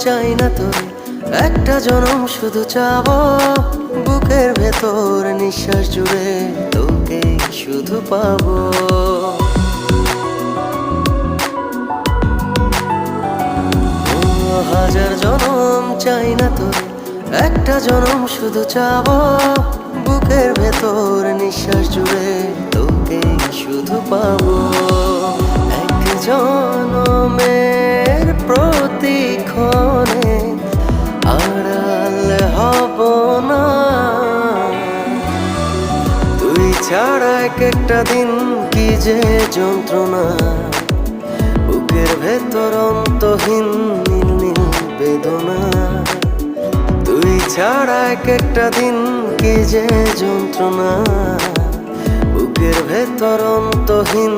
চাই না তোরে, একটা জনম শুধু চাবো। বুকের ভেতর নিঃশ্বাস জুড়ে তোকে শুধু পাবো। হাজার জনম চাই না তোরে, একটা জনম শুধু চাবো। বুকের ভেতর নিঃশ্বাস জুড়ে তোকে শুধু পাবো। এক জনমের প্রতিক্ষণে আড়াল হব না। তুই ছাড়া এক একটা দিন কি যে যন্ত্রণা। বুকের ভেতর অন্তহীন নীল নীল বেদনা। তুই ছাড়া এক একটা দিন কি যে যন্ত্রণা। বুকের ভেতর অন্তহীন